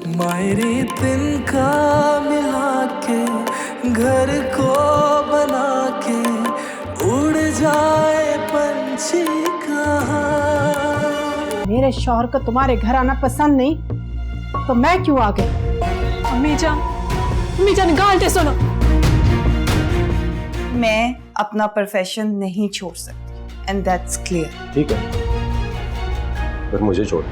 मायरी तिनका मिला के घर को बना के उड़ जाए पंछी कहाँ। मेरे शौहर को तुम्हारे घर आना पसंद नहीं तो मैं क्यों आ गई? अम्मी जान गांठे सुनो। मैं अपना प्रोफेशन नहीं छोड़ सकती एंड दैट्स क्लियर। ठीक है, फिर मुझे छोड़।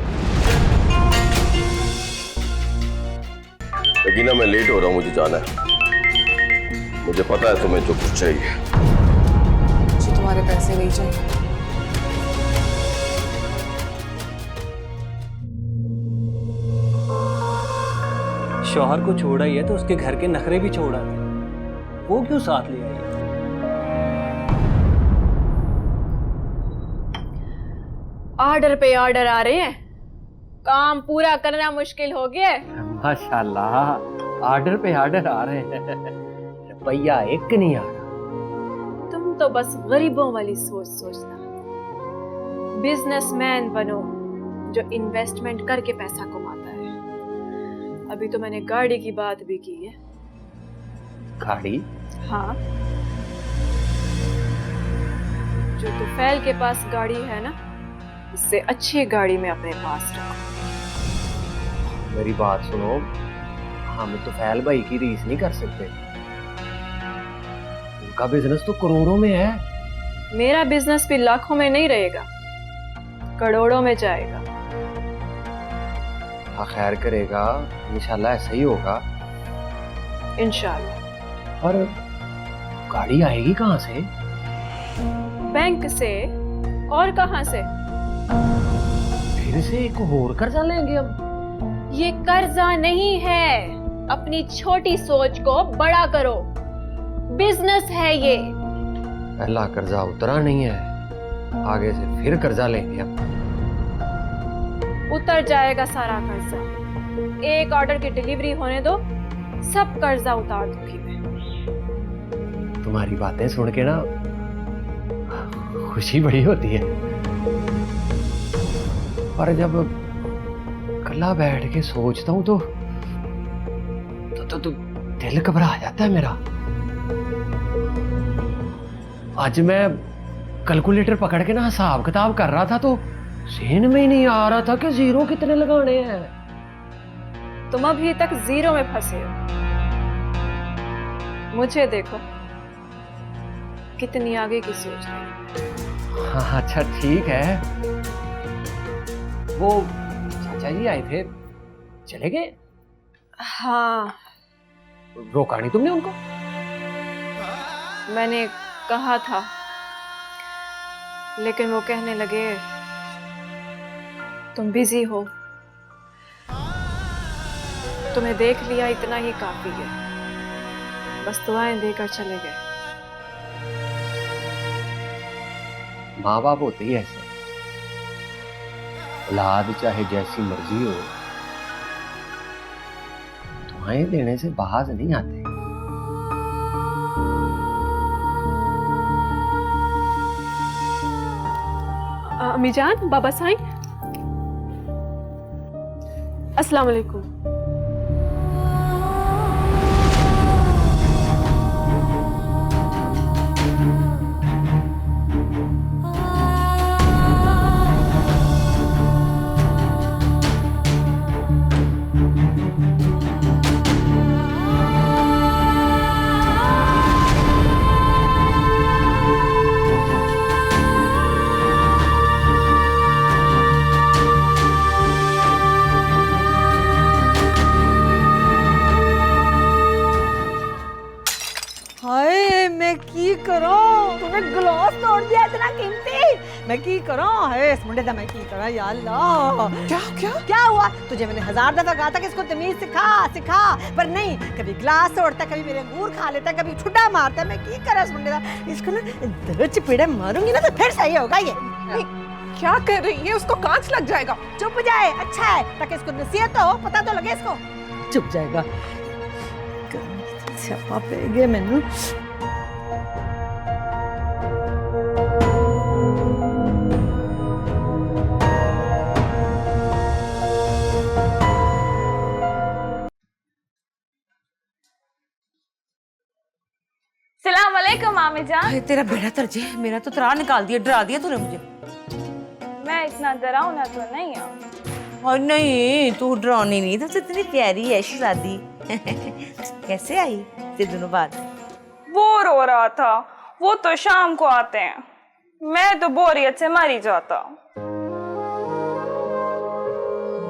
लेकिन मैं लेट हो रहा हूँ, मुझे जाना है। मुझे पता है तुम्हें जो कुछ चाहिए। मुझे तुम्हारे पैसे नहीं चाहिए। शौहर को छोड़ा ही है तो उसके घर के नखरे भी छोड़ा थे, वो क्यों साथ ले आई? ऑर्डर पे ऑर्डर आ रहे हैं, काम पूरा करना मुश्किल हो गया। माशाल्लाह, ऑर्डर पे ऑर्डर आ रहे हैं, रुपया एक नहीं आ रहा। तुम तो बस गरीबों वाली सोच सोचना। बिजनेसमैन बनो जो इन्वेस्टमेंट करके पैसा कमाता है। अभी तो मैंने गाड़ी की बात भी की है। गाड़ी? हाँ, जो तुफैल के पास गाड़ी है ना, इससे अच्छी गाड़ी में अपने पास रखो। मेरी बात सुनो, हम तो फैल भाई की रीस नहीं कर सकते। उनका बिजनेस तो करोड़ों में है। मेरा बिजनेस भी लाखों में नहीं रहेगा, करोड़ों में जाएगा। हाँ, खैर करेगा, इंशाल्लाह ऐसा ही होगा। इंशाल्लाह। पर गाड़ी आएगी कहाँ से? बैंक से, और कहाँ से? फिर से एक और कर्जा लेंगे अब? ये कर्जा नहीं है, अपनी छोटी सोच को बड़ा करो। बिजनेस है ये। पहला कर्जा उतरा नहीं है, आगे से फिर कर्जा लेंगे अब। उतर जाएगा सारा कर्जा। एक ऑर्डर की डिलीवरी होने दो, सब कर्जा उतार दूंगी मैं। तुम्हारी बातें सुन के ना खुशी बड़ी होती है, पर जब कल्ला बैठ के सोचता हूं तो दिल घबरा जाता है मेरा। आज मैं कैलकुलेटर पकड़ के ना हिसाब किताब कर रहा था तो सीन में ही नहीं आ रहा था कि जीरो कितने लगाने हैं। तुम अभी तक जीरो में फंसे हो। मुझे देखो, कितनी आगे की सोच रही। हाँ, अच्छा ठीक है। वो चाचा जी आए थे, चले गए? हाँ, रोका नहीं तुमने उनको? मैंने कहा था, लेकिन वो कहने लगे तुम बिजी हो, तुम्हें देख लिया इतना ही काफी है। बस दुआएं देकर चले गए। माँ बाप होते ही ऐसे, औलाद चाहे जैसी मर्जी हो, दुआएं देने से बाज नहीं आते। अम्मी जान, बाबा साईं, अस्सलाम वालेकुम। हाय मैं की करूं? तूने ग्लास तोड़ दिया इतना कीमती। मैं की करूं? है इस मुंडे दा मैं की करा या अल्लाह। क्या हुआ? तुझे मैंने 1000 दफा कहा था कि इसको तमीज सिखा, पर नहीं। कभी ग्लास तोड़ता, कभी मेरे अंगूर खा लेता, कभी ठुड्डा मारता। मैं की करा इस मुंडे दा? इसको ना दो चपेड़े मारूंगी ना तो फिर सही होगा ये। क्या कर रही है? उसको कांच लग जाएगा। चुप जाए, अच्छा है, ताकि इसको नसीहत हो, पता तो लगे इसको। चुप जाएगा। स्यापा पे गए मैनू। वालेकुम मामी जान। अरे तेरा बेड़ा तरजे, मेरा तो त्राह निकाल दिया, डरा दिया तूने मुझे। मैं इतना डरावना तो नहीं हूँ। और नहीं, तू डरावनी नहीं, तो इतनी प्यारी है शहजादी। कैसे आई इतने दिनों बाद? बोर हो रहा था, वो तो शाम को आते हैं, मैं तो बोरियत से मर ही जाता।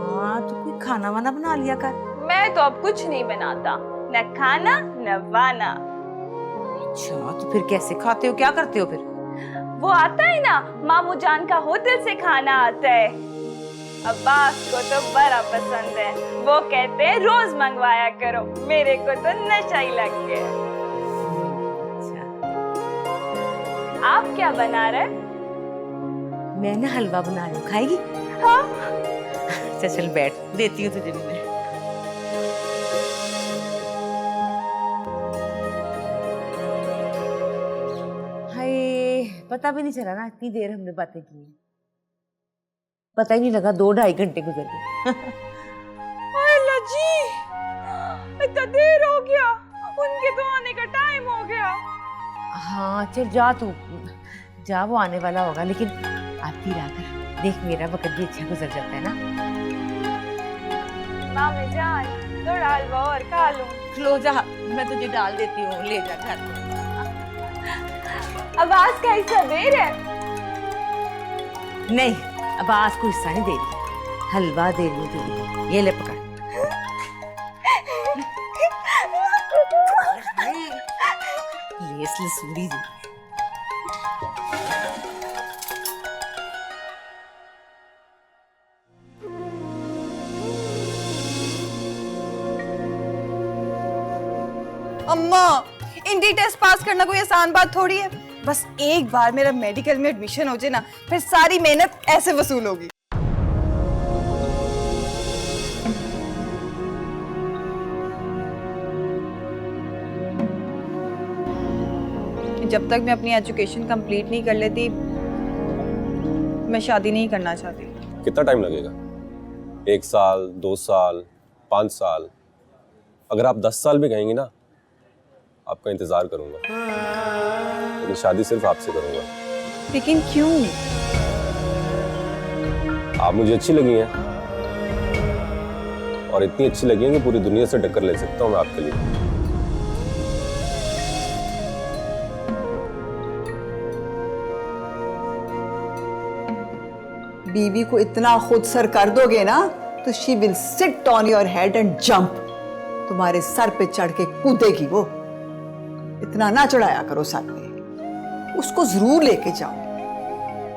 हाँ, तो कोई खाना वाना बना लिया कर। मैं तो अब कुछ नहीं बनाता, न खाना न बाना। अच्छा, तो फिर कैसे खाते हो, क्या करते हो फिर? वो आता है ना, मामू जान का होटल से खाना आता है। अब्बास को तो बड़ा पसंद है, वो कहते हैं रोज मंगवाया करो, मेरे को तो नशा ही लग गया। आप क्या बना रहे? मैं ना हलवा बना रही हूँ, खाएगी? हाँ। अच्छा चल बैठ, देती हूँ तुझे भी मैं। हाय, पता भी नहीं चला ना, इतनी देर हमने बातें की, पता ही नहीं लगा, 2-2.5 घंटे गुजर गए। अल्लाह जी, इतना देर हो गया, उनके तो आने का टाइम हो गया। हाँ चल जा तू, जा, वो आने वाला होगा, लेकिन आती रहा कर, देख मेरा वक्त भी अच्छा गुजर जाता है ना। मामी जान, थोड़ा हलवा और खा लूं। लो जा, मैं तुझे डाल देती हूँ, ले जा घर को। अब्बास का हिस्सा दे रहे? नहीं, अब आज को हिस्सा नहीं दे रही, हलवा दे रही हूँ तुझे, ये ले पकड़। लेस लसूड़ी जी। अम्मा, इंडी टेस्ट पास करना कोई आसान बात थोड़ी है। बस एक बार मेरा मेडिकल में एडमिशन हो जाए ना, फिर सारी मेहनत ऐसे वसूल होगी। जब तक मैं अपनी एजुकेशन कंप्लीट नहीं कर लेती, मैं शादी नहीं करना चाहती। कितना टाइम लगेगा? 1 साल, 2 साल, 5 साल? अगर आप 10 साल भी कहेंगी ना, आपका इंतजार करूंगा, लेकिन शादी सिर्फ आपसे करूंगा। लेकिन क्यों? आप मुझे अच्छी लगी हैं, और इतनी अच्छी लगी हैं कि पूरी दुनिया से टक्कर ले सकता हूं मैं आपके लिए। बीवी को इतना खुद सर कर दोगे ना, तो she will sit on your head and jump. तुम्हारे सर पे चढ़ के कूदेगी वो। इतना ना चढ़ाया करो सर पे, उसको जरूर लेके जाओ,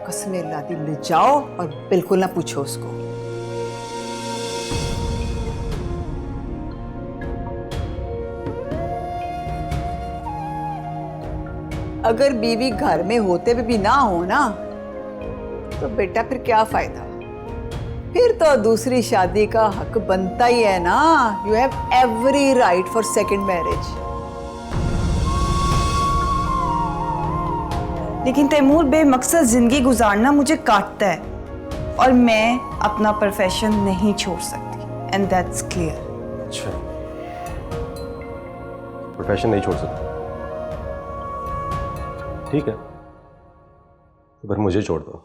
कसमें लादी ले जाओ, और बिल्कुल ना पूछो उसको। अगर बीवी घर में होते हुए भी ना हो ना, तो बेटा फिर क्या फायदा? फिर तो दूसरी शादी का हक बनता ही है ना। You have every right for second marriage. लेकिन तैमूर, बेमकसद जिंदगी गुजारना मुझे काटता है, और मैं अपना प्रोफेशन नहीं छोड़ सकती, एंड दैट्स क्लियर। अच्छा, प्रोफेशन नहीं छोड़ सकते, ठीक है, तो फिर मुझे छोड़ दो।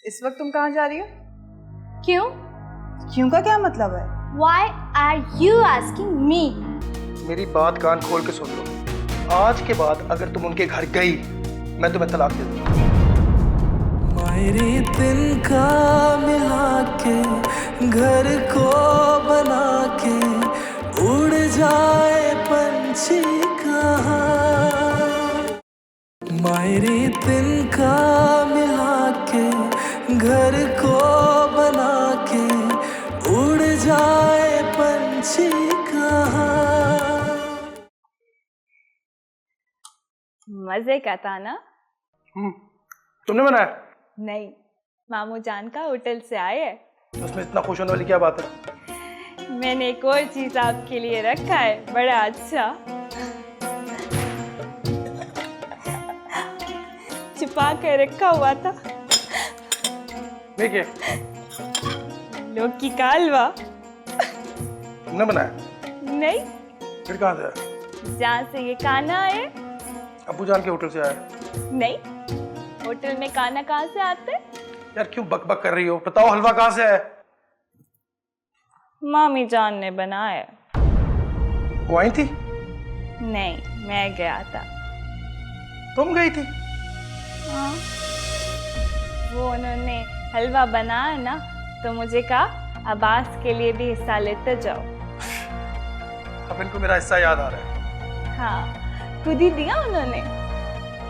इस वक्त तुम कहाँ जा रही हो? क्यों? क्यों का क्या मतलब है? Why are you asking me? मेरी बात कान खोल के सुन लो। आज के बाद अगर तुम उनके घर गई, मैं तुम्हें तलाक दे दूंगा। मेरी तिनका मिला के घर को बना के उड़ जाए पंछी कहाँ। मेरी तिनका मिला के घर को बना के उड़ जाए पंछी कहाँ। मजे का था ना? तुमने बनाया? नहीं, मामू जान का होटल से आए हैं। उसमें इतना खुश होने वाली क्या बात है? मैंने एक और चीज आपके लिए रखा है, बड़ा अच्छा। छिपा कर रखा हुआ था। देखिए, लौकी का हलवा। तुमने बनाया? नहीं, फिर कहाँ से आया? जहाँ से ये खाना है। अब्बू जान के होटल से आया? नहीं, होटल में खाना कहाँ से आता है? यार क्यों बक बक कर रही हो? बताओ हलवा कहाँ से आया? मामी जान ने बनाया। वो आई थी? नहीं, मैं गया था। तुम गई थी? हाँ, वो उन्होंने हलवा बनाया ना, तो मुझे कहा अब्बास के लिए भी हिस्सा लेते जाओ। अब इनको मेरा हिस्सा याद आ रहा है। हाँ, खुद ही दिया उन्होंने।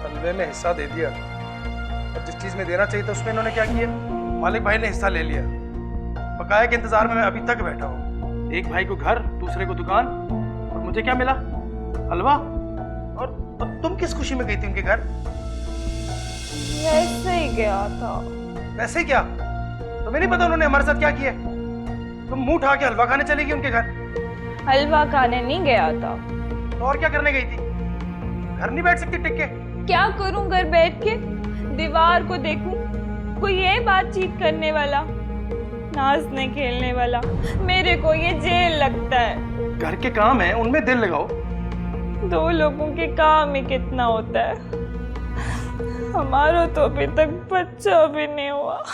हलवे में हिस्सा दे दिया, और जिस चीज में देना चाहिए था उसमें इन्होंने क्या किया? मालिक भाई ने हिस्सा ले लिया। बकाया के इंतजार में मैं अभी तक बैठा हूँ। एक भाई को घर, दूसरे को दुकान, और मुझे क्या मिला? हलवा। और तुम किस खुशी में गई थी उनके घर? वैसे ही गया था। वैसे क्या? तुम्हें नहीं पता उन्होंने हमारे साथ क्या किया? तुम मुंह उठा के हलवा खाने चली गई उनके घर? हलवा खाने नहीं गया था। तो और क्या करने गई थी? घर नहीं बैठ सकती टिक के? क्या करूं घर बैठ के? दीवार को देखूं, कोई ये बातचीत करने वाला, नाचने खेलने वाला। मेरे को ये जेल लगता है। घर के काम है, उनमें दिल लगाओ। दो लोगों के काम ही कितना होता है। हमारा तो अभी तक बच्चा भी नहीं हुआ।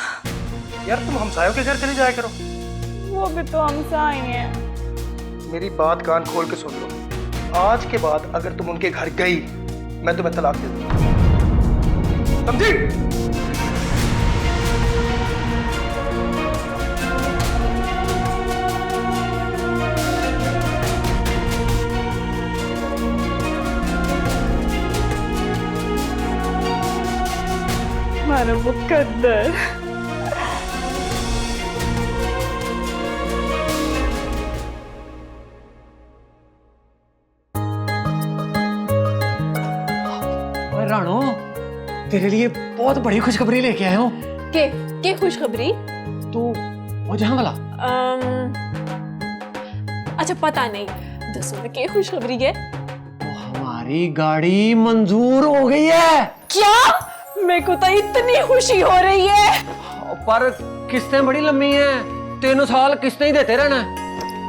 यार तुम हमसायों के घर चली जाया करो। वो भी तो हमसाए हैं। मेरी बात कान खोल के सुन लो। आज के बाद अगर तुम उनके घर गई, मैं तुम्हें तलाक दे दूंगा। समझी? हमारा मुकद्दर। राणो, तेरे लिए बहुत बड़ी खुशखबरी लेके आया हूँ। के खुशखबरी? तू वो जहाँ वाला। अच्छा पता नहीं, दसो में के खुशखबरी है? वो हमारी गाड़ी मंजूर हो गई है। क्या? मेरे को तो इतनी खुशी हो रही है। पर किस्तें बड़ी लंबी हैं, 3 साल किस्तें ही देते रहना है।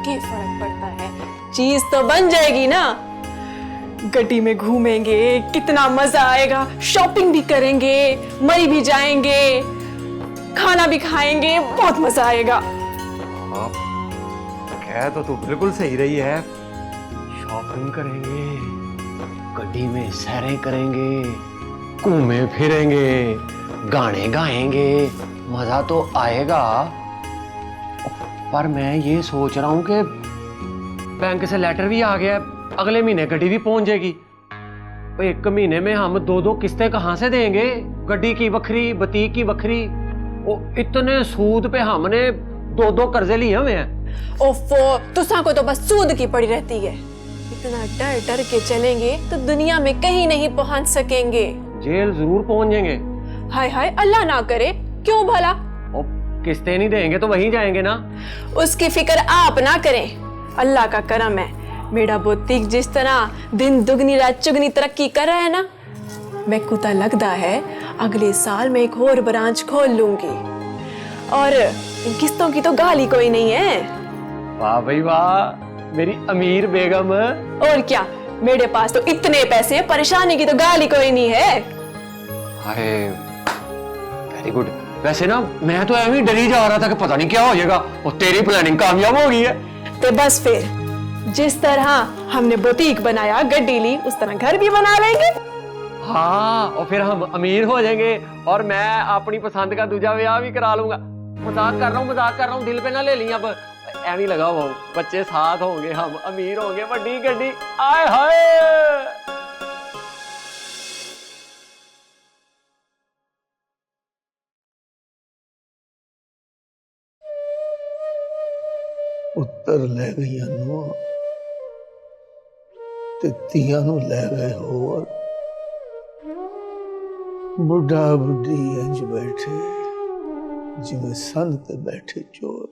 क्या फर्क पड़ता है, चीज तो बन जाएगी ना। गड्डी में घूमेंगे, कितना मजा आएगा, शॉपिंग भी करेंगे, मरी भी जाएंगे, खाना भी खाएंगे, बहुत मजा आएगा। कह तो तू बिल्कुल सही रही है। शॉपिंग करेंगे, गड्डी में सैरें करेंगे, घूमे फिरेंगे, गाने गाएंगे, मजा तो आएगा। पर मैं ये सोच रहा हूँ कि बैंक से लेटर भी आ गया, अगले महीने गड्डी भी पहुंच जाएगी। 1 महीने में हम 2-2 किस्तें कहाँ से देंगे? गड्डी की बखरी, बतीक की बखरी। वो इतने सूद पे हमने 2-2 कर्जे लिए हुए हैं। ओफो, तुसा को तो बस सूद की पड़ी रहती है। इतना डर डर के चलेंगे तो दुनिया में कहीं नहीं पहुंच सकेंगे। जेल जरूर पहुंच जाएंगे। हाय हाय, अल्लाह ना करे, क्यों भला? और किस्तें नहीं देंगे तो वहीं जाएंगे ना। उसकी फिक्र आप ना करें, अल्लाह का करम है। मेरा बुटीक जिस तरह दिन दुगनी रात चुगनी तरक्की कर रहा है ना, मैं को तो लगता है अगले साल मैं एक और ब्रांच खोल लूंगी। और इन किस्तों की तो गाली कोई नहीं है। वाह भाई वाह, मेरी अमीर बेगम। और क्या, मेरे पास तो इतने पैसे, परेशानी की तो गाली कोई नहीं है। हाय, वेरी गुड। वैसे ना मैं तो ऐਵੇਂ डरी जा रहा था कि पता नहीं क्या हो जाएगा, और तेरी प्लानिंग कामयाब हो गई है। तो बस फिर जिस तरह हमने बुटीक बनाया, गड्डी ली, उस तरह घर भी बना लेंगे। हाँ, और फिर हम अमीर हो जाएंगे, और मैं अपनी पसंद का दूजा ब्याह भी करा लूंगा। मजाक कर रहा हूँ, दिल पे ना ले ली। अब ऐਵੇਂ लगा हुआ, बच्चे साथ होंगे, हम अमीर होंगे, बड़ी गड्डी। आए हाय। पुत्र ले गई नु ते तियां नू ले गए होर। बुढ़ा बुढ़ी इंज बैठे जिवें संध ते बैठे चोर।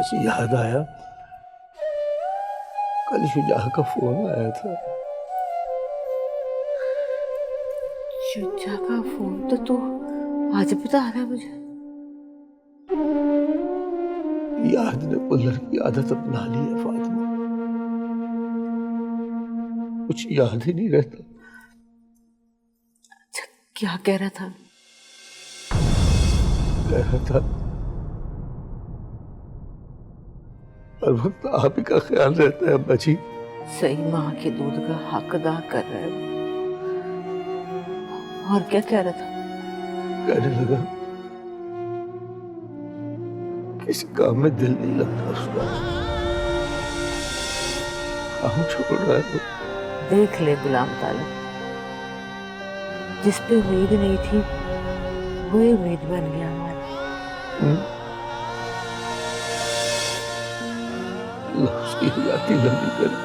बस याद आया, कल शुजा का फोन आया था। शुजा का फोन तो तू आज बता रहा है मुझे। याद ने पुलर की आदत अपना ली है फातिमा, कुछ याद ही नहीं रहता। अच्छा, क्या कह रहा था? कह रहा था हर वक्त आप ही का ख्याल रहता है अब्बा जी। सही माँ के दूध का हक अदा कर रहा है। और क्या कह रहा था? कहने लगा किसी काम में दिल नहीं लगता उसका, काम छोड़ रहा है वो। देख ले गुलाम तालब, जिस पे उम्मीद नहीं थी वही उम्मीद बन गया हमारी। अल्लाह उसकी हयाती लंबी करे।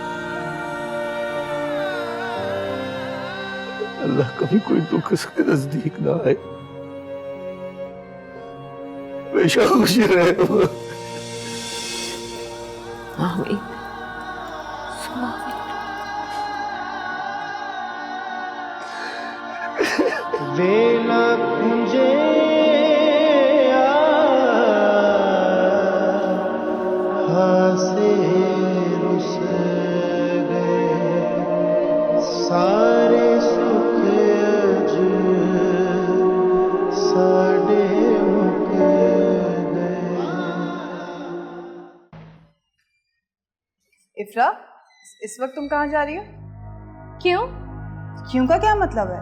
अल्लाह कभी कोई दुख उसके नजदीक ना आए, हमेशा खुशी रहे वो। आमीन, सुना वेला कुंजे हासे रुस गए, सारे सुख अज साडे मुक गए। इफ्रा, इस वक्त तुम कहाँ जा रही हो? क्यों? क्यों का क्या मतलब है?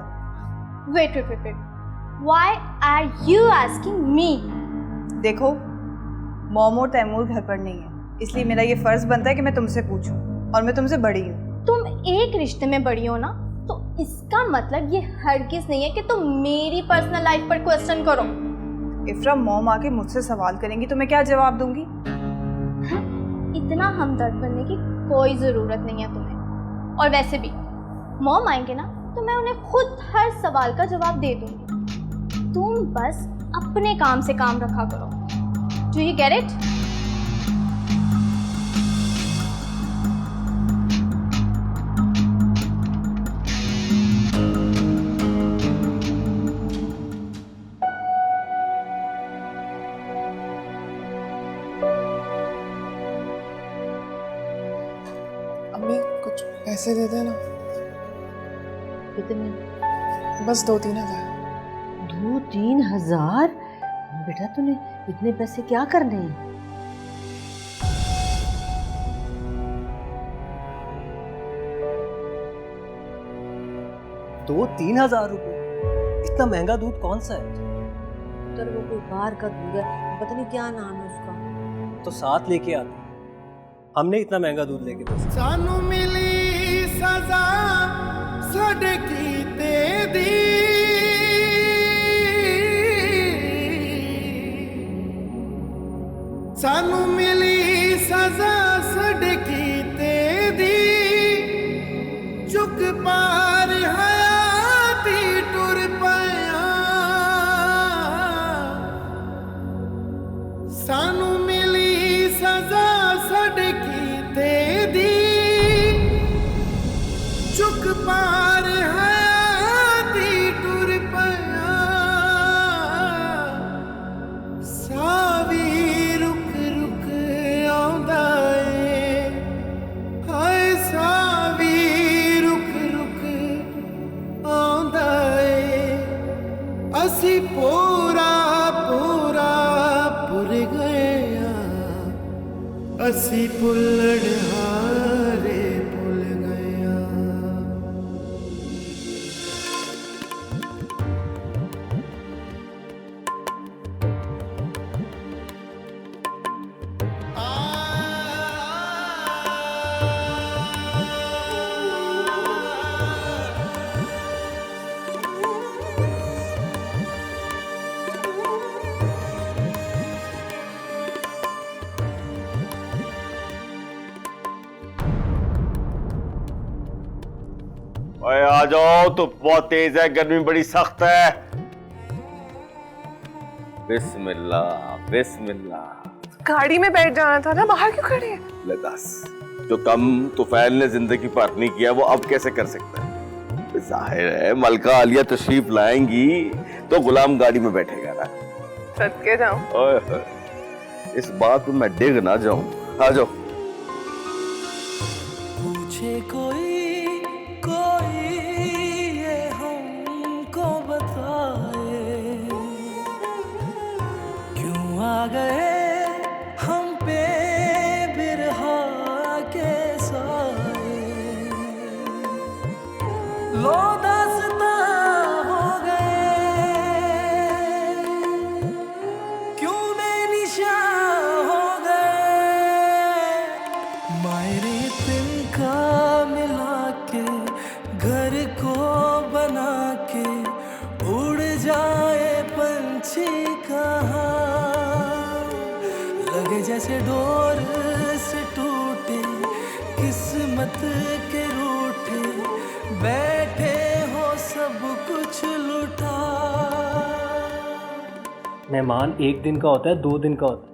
Wait wait wait wait, why are you asking me? देखो, मोम और तैमूर घर पर नहीं है, इसलिए मेरा ये फर्ज बनता है कि मैं तुमसे पूछूं, और मैं तुमसे बड़ी हूँ। तुम एक रिश्ते में बड़ी हो ना, तो इसका मतलब ये हरगिज नहीं है कि तुम मेरी पर्सनल लाइफ पर क्वेश्चन करो। इफ्रा, मोम आके मुझसे सवाल करेंगी तो मैं क्या जवाब दूंगी? इतना हमदर्द बनने की कोई ज़रूरत नहीं है तुम्हें। और वैसे भी मॉम आएंगे ना तो मैं उन्हें खुद हर सवाल का जवाब दे दूंगी। तुम बस अपने काम से काम रखा करो। Do you get it? अम्मी कुछ पैसे दे देना। कितने? बस 2-3 हज़ार। 2-3 हजार? बेटा तूने इतने पैसे क्या करने हैं? दो 3,000 रुपए? इतना महंगा दूध कौन सा है? उधर वो कोई बाहर का दूध है, पता नहीं क्या नाम है उसका। तो साथ लेके आते, हमने इतना महंगा दूध लेके दे सकते। सानू मिली सजा साडे कीते दी, सानू मिली सजा साडे कीते दी, चुक पार हयाती टुर पया, सानू मिली सजा साडे कीते दी, चुक पार हयाती टुर पया, सावी रुक रुक आउंदा ए, हाय सावी रुक रुक आउंदा ए, असी पूरा पूरा पुर गए आ, असी पुलड़ हारे पुल गए आ। ओए आ जाओ, तो बहुत तेज है, गर्मी बड़ी सख्त है। बिस्मिल्लाह बिस्मिल्लाह। गाड़ी में बैठ जाना था ना, बाहर क्यों खड़ी है? ले दस, जो कम तूफैल ने जिंदगी पर नहीं किया वो अब कैसे कर सकता है? जाहिर है मलका आलिया तशरीफ लाएंगी तो गुलाम गाड़ी में बैठेगा ना। सदके जाऊं। ओए होए, इस बात में मैं डिग ना जाऊं। आ जाओ। पूछे कोई कोई ये हमको बताए, क्यों आ गए हम पे बिरहा के साए, लो दास्तां हो गए, क्यों बेनिशां हो गए, मायरे तिनका मिला के घर को बना के उड़ जाए पंछी कहाँ, लगे जैसे डोर से टूटे किस्मत के रूठे, बैठे हो सब कुछ लुटा। मेहमान एक दिन का होता है, 2 दिन का होता है,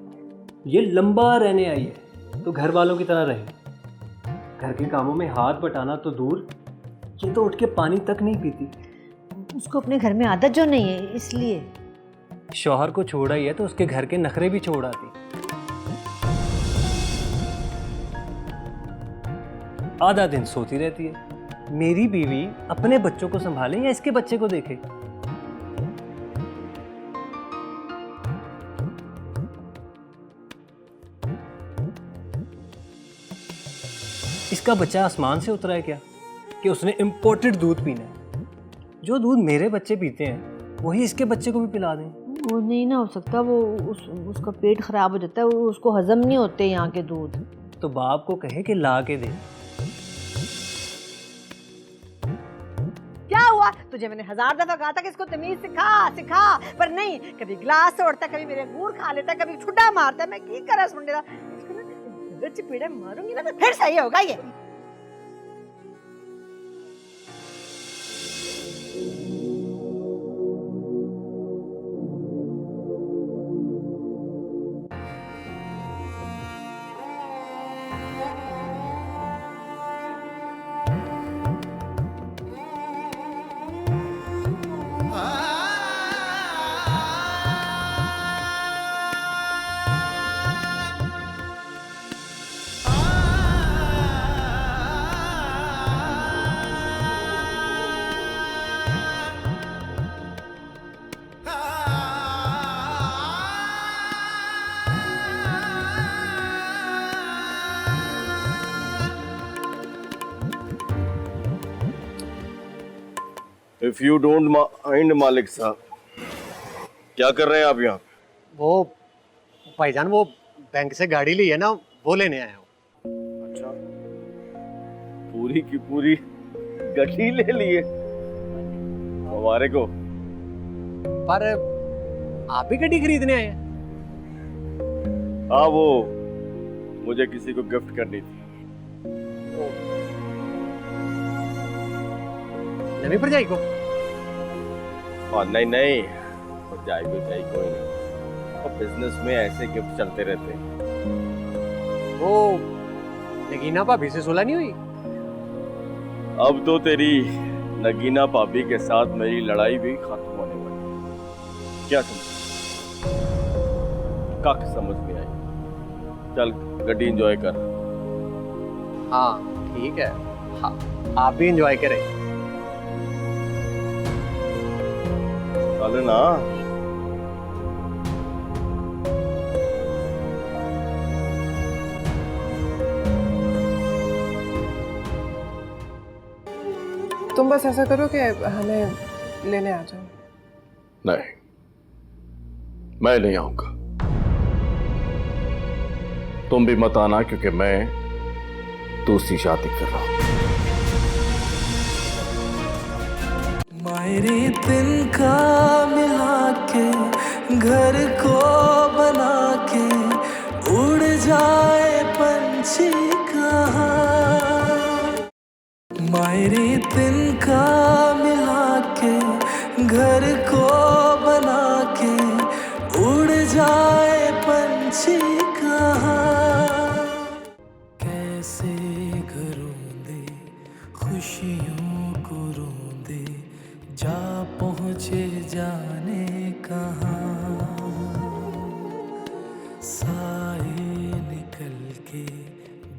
ये लंबा रहने आई है तो घर वालों की तरह रहे। घर के कामों में हाथ बटाना तो दूर, ये तो उठ के पानी तक नहीं पीती। उसको अपने घर में आदत जो नहीं है इसलिए। शौहर को छोड़ा ही है तो उसके घर के नखरे भी छोड़ आती। आधा दिन सोती रहती है। मेरी बीवी अपने बच्चों को संभाले या इसके बच्चे को देखे? इसका बच्चा आसमान से उतरा है क्या कि उसने इंपोर्टेड दूध पीना है? जो दूध मेरे बच्चे पीते हैं वही इसके बच्चे को भी पिला दें। वो नहीं ना हो सकता, वो उसका पेट खराब हो जाता है, वो उसको हजम नहीं होते यहाँ के दूध। तो बाप को कहे कि ला के दे। क्या हुआ तुझे? मैंने 1000 दफा कहा था कि इसको तमीज सिखा, पर नहीं, कभी गिलास तोड़ता, कभी मेरे अंगूर खा लेता, कभी छुट्टा मारता। मैं की करा मुंडे दा इसको ना चपेड़े मारूंगी ना तो फिर सही होगा ये। इफ यू डोंट माइंड मालिक साहब, क्या कर रहे हैं आप यहाँ? वो भाईजान वो बैंक से गाड़ी ली है ना, वो लेने आया हूँ। अच्छा, पूरी की पूरी गड्डी ले लिए हमारे को? पर आप भी गड्डी खरीदने आए हैं? हाँ, वो मुझे किसी को गिफ्ट करनी थी। नवी भरजाई को? हाँ, नहीं भरजाई कोई नहीं, और बिजनेस में ऐसे गिफ्ट चलते रहते हैं। वो नगीना भाभी से सुलह नहीं हुई? अब तो तेरी नगीना भाभी के साथ मेरी लड़ाई भी खत्म होने वाली है। क्या समझ? कख समझ में आई। चल गड्डी एंजॉय कर। हाँ ठीक है, हाँ आप भी एंजॉय करें। चल ना। तुम बस ऐसा करो कि हमें लेने आ जाओ। नहीं, मैं नहीं आऊंगा। तुम भी मत आना, क्योंकि मैं दूसरी शादी कर रहा हूं। मायरे तिनका मिला के घर को बना के उड़ जाए पंछी कहाँ, मायरे तिनका मिला के घर को बना के उड़ जाए पंछी कहाँ। बचे जाने कहाँ, साए निकल के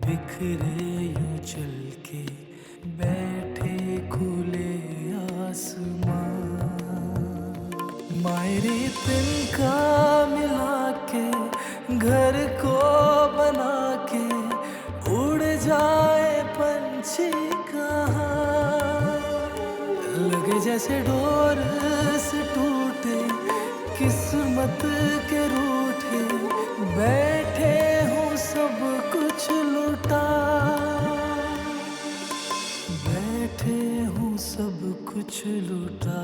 बिखरे यूं चल के बैठे खुले आसमां, मायरे तिनका मिला के घर को बना के उड़ जाए पंछी कहाँ, लगे जैसे डोर से टूटे किस्मत के रूठे, बैठे हूँ सब कुछ लुटा, बैठे हूँ सब कुछ लुटा।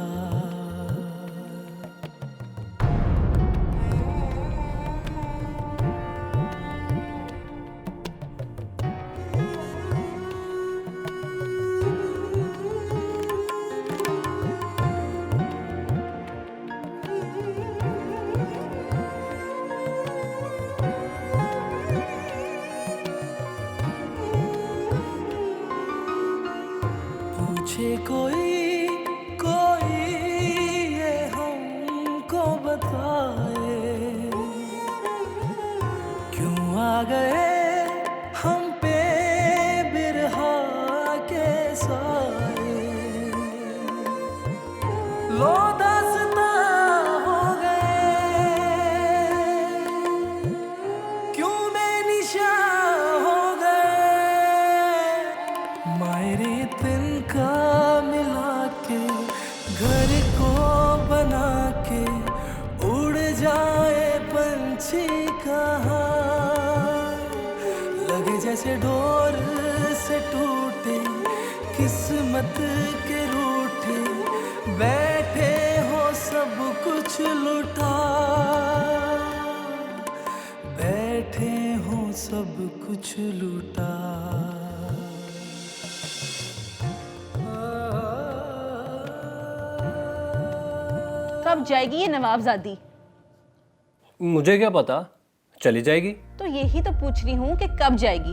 पूछे कोई कोई ये हमको बताए, क्यों आ गए हम पे बिरहा के साए, लो दास्तां हो गए, क्यों बेनिशां हो गए, मायरे तिनका मिला के घर को बना के उड़ जाए पंछी कहाँ, लगे जैसे डोर से टूटे किस्मत के रूठे, बैठे हो सब कुछ लुटा, बैठे हो सब कुछ लुटा। कब जाएगी ये नवाबजादी? मुझे क्या पता, चली जाएगी। तो यही तो पूछ रही हूँ कि कब जाएगी।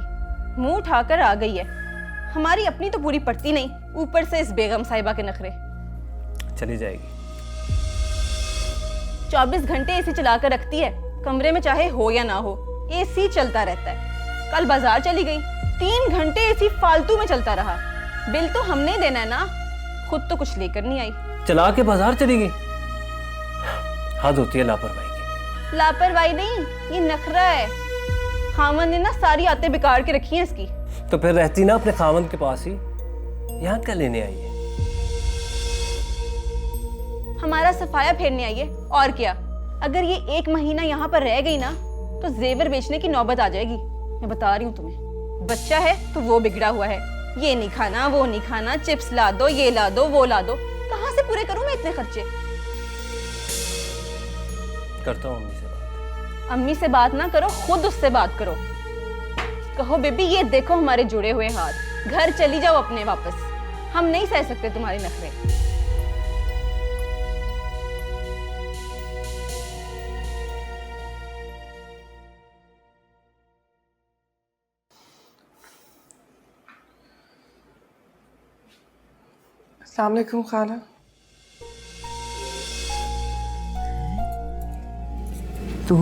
मुंह उठाकर आ गई है, हमारी अपनी तो पूरी पड़ती नहीं, ऊपर से इस बेगम साहिबा के नखरे। चली जाएगी। 24 घंटे एसी चलाकर रखती है, कमरे में चाहे हो या ना हो एसी चलता रहता है। कल बाजार चली गई, 3 घंटे एसी फालतू में चलता रहा। बिल तो हमने ही देना है ना, खुद तो कुछ लेकर नहीं आई। चला के बाजार चली गई, हद होती है लापरवाही की। लापरवाही नहीं, ये नखरा है। खामन ने ना सारी आते बिगाड़ के रखी हैं इसकी। तो फिर रहती ना अपने खामन के पास ही, यहाँ क्या लेने आई है? हमारा सफाया फेरने आई है, और क्या। अगर ये 1 महीना यहाँ पर रह गई ना तो जेवर बेचने की नौबत आ जाएगी। मैं बता रही हूँ तुम्हें। बच्चा है तो वो बिगड़ा हुआ है, ये नहीं खाना वो नहीं खाना, चिप्स ला दो, ये ला दो, वो ला दो। कहाँ से पूरे करूँ मैं इतने खर्चे? करता हूँ अम्मी से बात। अम्मी से बात ना करो, खुद उससे बात करो। कहो बेबी ये देखो हमारे जुड़े हुए हाथ, घर चली जाओ अपने वापस, हम नहीं सह सकते तुम्हारे नखरे। अस्सलाम वालेकुम खाला। तू?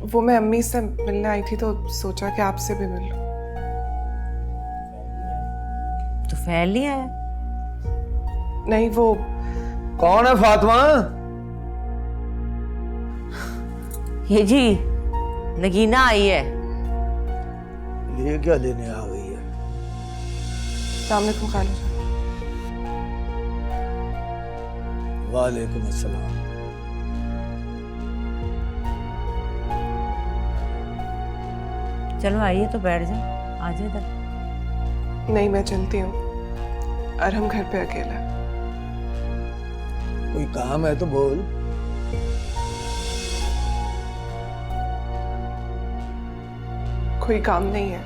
वो मैं अम्मी से मिलने आई थी तो सोचा कि आपसे भी मिल लूं। तो फैल नहीं आया? नहीं, वो कौन है फातिमा? ये जी नगीना आई है। ये क्या लेने आ गई है? अस्सलाम वालेकुम खाला जान। वालेकुम अस्सलाम। चलो आइए तो बैठ जाओ, आ जाओ इधर। नहीं, मैं चलती हूँ, अरहम घर पे अकेला है। कोई काम है तो बोल। कोई काम नहीं है,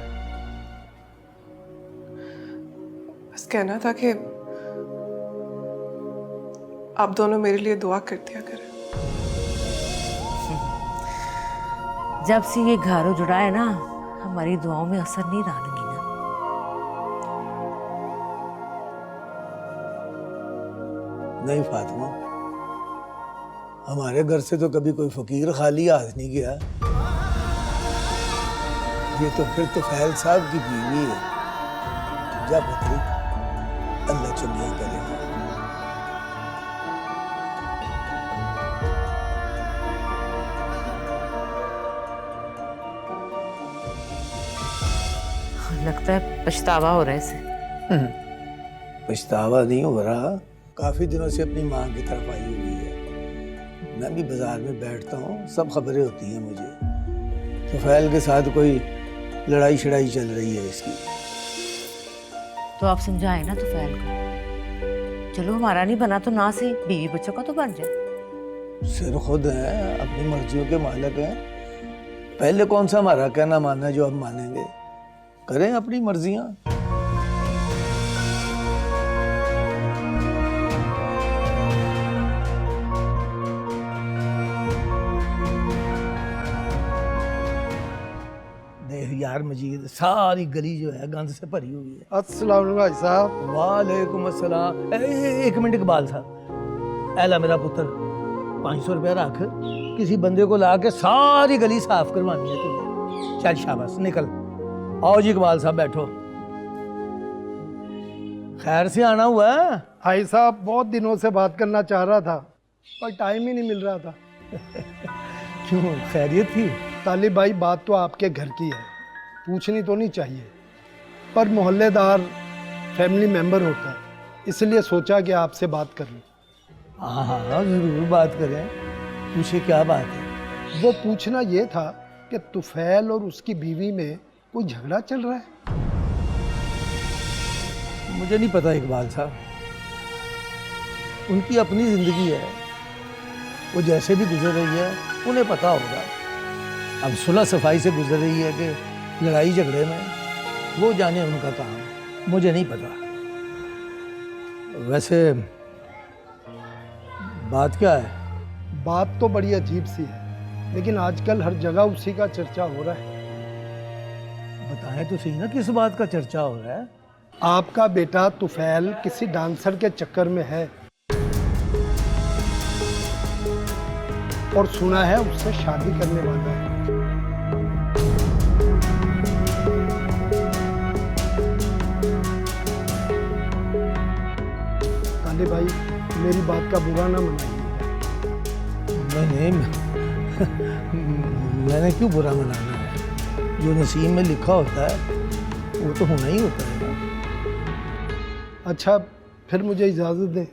बस कहना था कि आप दोनों मेरे लिए दुआ कर दिया करें। जब से ये घारो जुड़ा है ना, हमारी दुआओं में असर नहीं रहा नगीना। नहीं फातिमा, हमारे घर से तो कभी कोई फकीर खाली हाथ नहीं गया। ये तो फिर तो फैल साहब की बीवी है। जा पुत्री, अल्लाह चंगियां करेगा। लगता है पछतावा हो रहा है इसे। पछतावा नहीं हो रहा, काफी दिनों से अपनी माँ की तरफ आई हुई है। मैं भी बाजार में बैठता हूँ, सब खबरें होती हैं मुझे। तुफैल के साथ कोई लड़ाई शड़ाई चल रही है इसकी। तो आप समझाए ना तुफैल को, चलो हमारा नहीं बना तो ना से बीवी बच्चों का तो बन जाए। सिर खुद है, अपनी मर्जियों के मालिक हैं। पहले कौन सा हमारा कहना मानना है जो अब मानेंगे? करें अपनी मर्जियां। देख यार मजीद, सारी गली जो है गंद से भरी हुई है। अस्सलाम वालेकुम भाई साहब। वालेकुम अस्सलाम। एक मिनट इकबाल साहब, ऐला मेरा पुत्र, 500 रुपया रख, किसी बंदे को ला के सारी गली साफ करवानी है तुझे। चल शाबाश, निकल। आओ जी इकबाल साहब बैठो। खैर से आना हुआ है? भाई साहब बहुत दिनों से बात करना चाह रहा था पर टाइम ही नहीं मिल रहा था। क्यों, खैरियत थी? तालिब भाई, बात तो आपके घर की है, पूछनी तो नहीं चाहिए, पर मोहल्लेदार फैमिली मेंबर होता है, इसलिए सोचा कि आपसे बात कर लूँ। हाँ हाँ जरूर बात करें, पूछे क्या बात है? वो पूछना ये था कि तुफैल और उसकी बीवी में कोई झगड़ा चल रहा है। मुझे नहीं पता इकबाल साहब, उनकी अपनी जिंदगी है, वो जैसे भी गुजर रही है उन्हें पता होगा। अब सुलह सफाई से गुजर रही है कि लड़ाई झगड़े में, वो जाने उनका काम, मुझे नहीं पता। वैसे बात क्या है? बात तो बड़ी अजीब सी है, लेकिन आजकल हर जगह उसी का चर्चा हो रहा है। बताएं तो सही ना, किस बात का चर्चा हो रहा है? आपका बेटा तुफैल किसी डांसर के चक्कर में है और सुना है उससे शादी करने वाला है। काले भाई, मेरी बात का बुरा ना मनाइए। नहीं, मैंने क्यों बुरा मनाना है? जो नसीब में लिखा होता है वो तो होना ही होता है ना। अच्छा, फिर मुझे इजाज़त दें।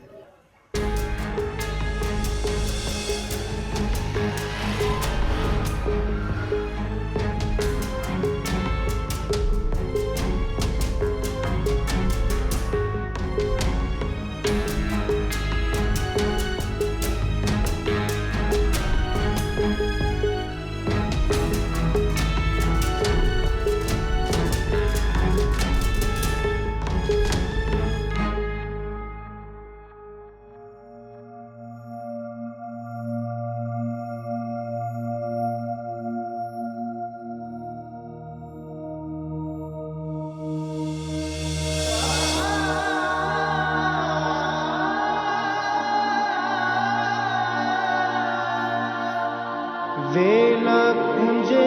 वेला कुंजे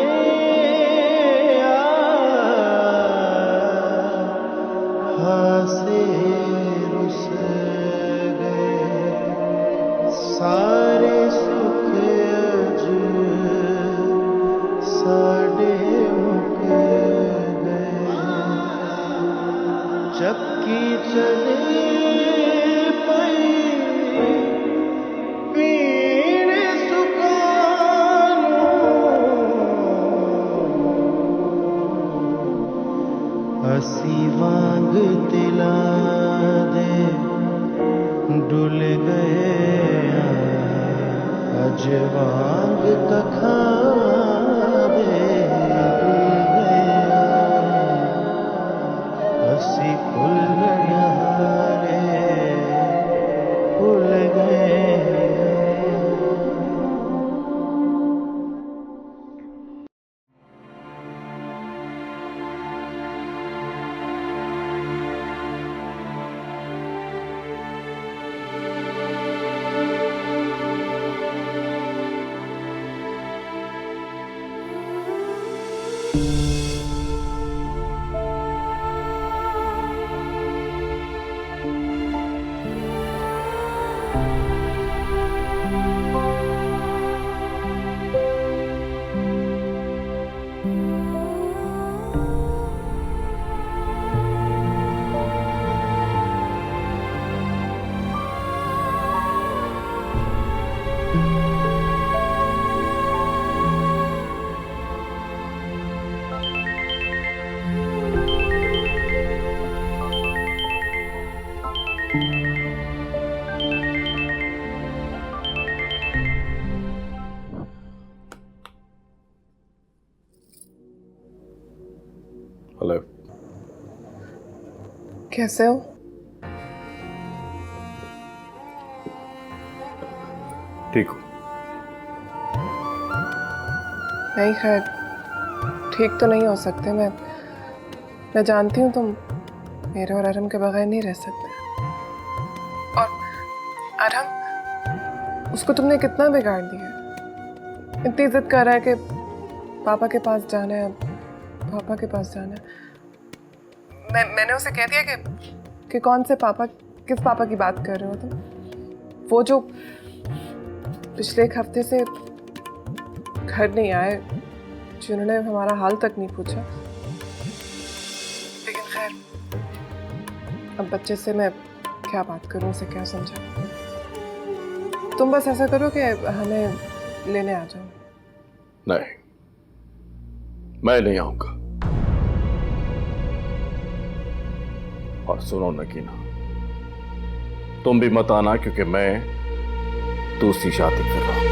हासे रुस गए, सारे सुख अज साडे मुक गए। चक्की चले हसी वांग तिला दे डुल गए, अज वांग कखावे डुल गया। हसी फुल रे फुल गए। कैसे हो? ठीक हो? नहीं, खैर ठीक तो नहीं हो सकते। मैं जानती हूँ तुम मेरे और अरहम के बगैर नहीं रह सकते। और अरहम, उसको तुमने कितना बिगाड़ दिया है। इतनी जिद कर रहा है कि पापा के पास जाना है, पापा के पास जाना है। मैंने उसे कह दिया कि कौन से पापा, किस पापा की बात कर रहे हो तुम? वो जो पिछले एक हफ्ते से घर नहीं आए, जिन्होंने हमारा हाल तक नहीं पूछा। लेकिन खैर, अब बच्चे से मैं क्या बात करूं, उसे क्या समझाऊं? तुम बस ऐसा करो कि हमें लेने आ जाओ। नहीं, मैं नहीं आऊंगा। और सुनो नगीना, तुम भी मत आना, क्योंकि मैं दूसरी शादी कर रहा हूं।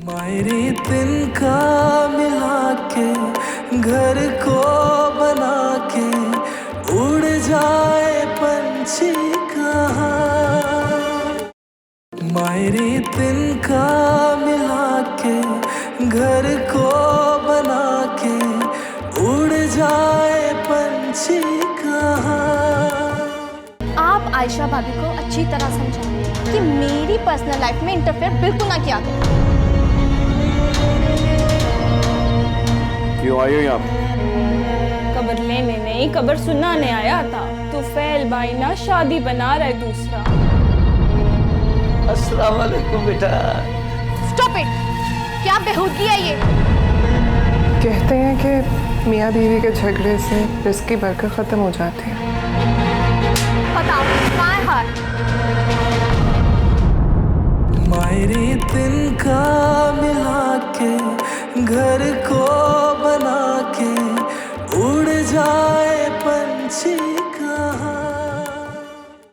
मायरी तिनका मिला के घर को बना के उड़ जाए पंछी कहाँ। मायरी तिनका मिला के घर को बना के उड़ जाए पंछी कहाँ। आप आयशा भाभी को अच्छी तरह समझाएं कि मेरी पर्सनल लाइफ में इंटरफेयर बिल्कुल ना किया करें। क्यों आई हो यहाँ? खबर लेने नहीं, खबर सुनाने आया था। तुफैल भाई ना शादी बना रहा है दूसरा। अस्सलाम वालेकुम बेटा। Stop it! क्या बेहूदगी है ये? कहते हैं कि मियाँ बीवी के झगड़े से रिस्क की बरकत खत्म हो जाती है।